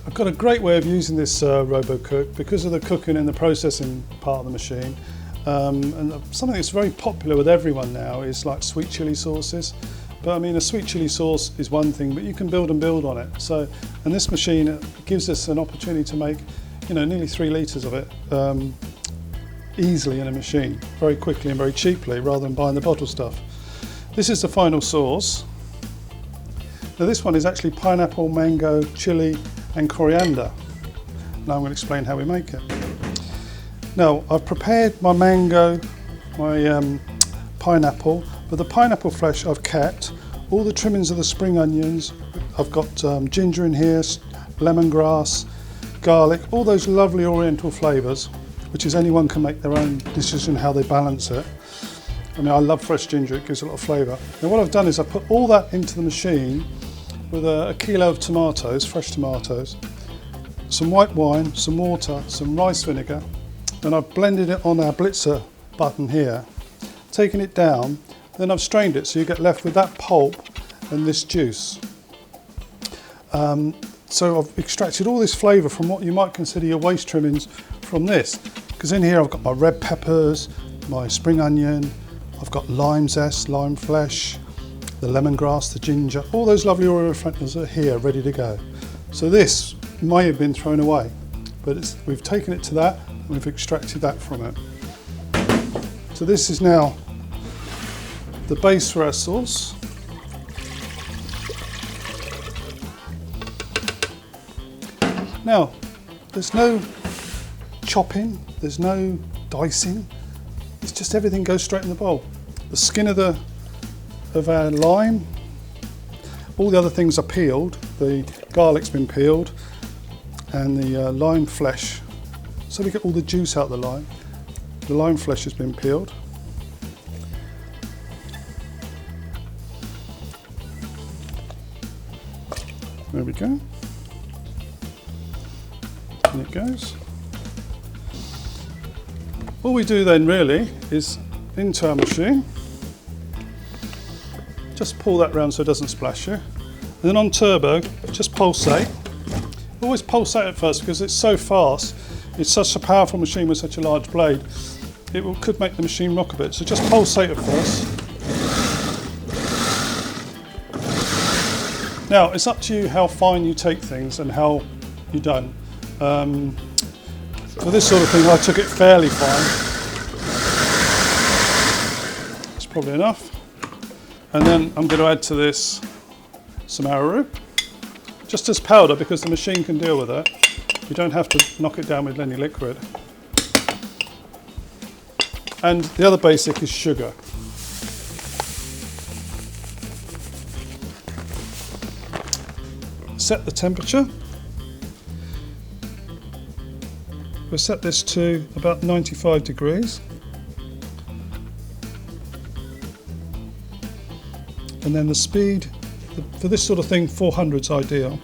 I've got a great way of using this Robot Cook because of the cooking and the processing part of the machine. And something that's very popular with everyone now is like sweet chilli sauces. But I mean, a sweet chilli sauce is one thing, but you can build and build on it. So, and this machine gives us an opportunity to make, you know, nearly 3 litres of it easily in a machine, very quickly and very cheaply, rather than buying the bottle stuff. This is the final sauce. Now this one is actually pineapple, mango, chilli and coriander. Now I'm going to explain how we make it. Now I've prepared my mango, my pineapple, but the pineapple flesh I've kept, all the trimmings of the spring onions, I've got ginger in here, lemongrass, garlic, all those lovely oriental flavours, which is anyone can make their own decision how they balance it. I mean, I love fresh ginger, it gives a lot of flavour. Now what I've done is I put all that into the machine with a kilo of tomatoes, fresh tomatoes, some white wine, some water, some rice vinegar, and I've blended it on our blitzer button here, taken it down, then I've strained it so you get left with that pulp and this juice. So I've extracted all this flavour from what you might consider your waste trimmings from this, because in here I've got my red peppers, my spring onion, I've got lime zest, lime flesh, the lemongrass, the ginger, all those lovely oil flavours are here ready to go. So this may have been thrown away, but we've taken it to that and we've extracted that from it. So this is now the base for our sauce. Now, there's no chopping, there's no dicing, it's just everything goes straight in the bowl. The skin of our lime, all the other things are peeled, the garlic's been peeled, and the lime flesh, so we get all the juice out of the lime. The lime flesh has been peeled. There we go. And it goes. All we do then really is into our machine, just pull that round so it doesn't splash you, and then on turbo just pulsate. Always pulsate at first because it's so fast, it's such a powerful machine with such a large blade, could make the machine rock a bit, so just pulsate at first. Now it's up to you how fine you take things and how you don't. For this sort of thing I took it fairly fine. That's probably enough. And then I'm going to add to this some arrowroot, just as powder because the machine can deal with it. You don't have to knock it down with any liquid. And the other basic is sugar. Set the temperature. We'll set this to about 95 degrees. And then the speed, for this sort of thing, 400 is ideal.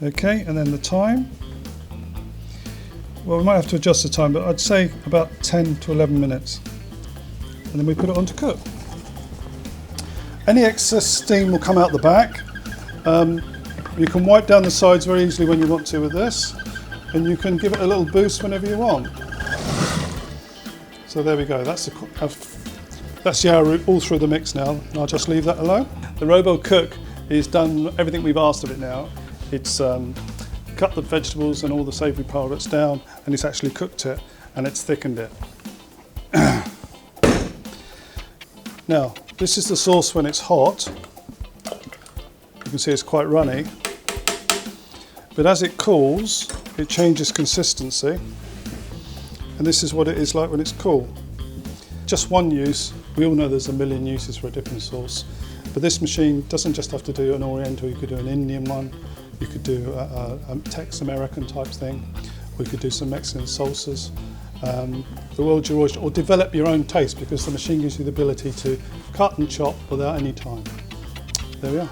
Okay, and then the time. Well, we might have to adjust the time, but I'd say about 10 to 11 minutes. And then we put it on to cook. Any excess steam will come out the back. You can wipe down the sides very easily when you want to with this, and you can give it a little boost whenever you want. So there we go, that's the arrowroot all through the mix now, and I'll just leave that alone. The Robot Cook has done everything we've asked of it now. It's cut the vegetables and all the savoury products down, and it's actually cooked it, and it's thickened it. Now, this is the sauce when it's hot. You can see it's quite runny. But as it cools, it changes consistency. And this is what it is like when it's cool. Just one use. We all know there's a million uses for a dipping sauce. But this machine doesn't just have to do an Oriental, you could do an Indian one. You could do a Tex American type thing. We could do some Mexican salsas. The world's your oyster, or develop your own taste because the machine gives you the ability to cut and chop without any time. There we are.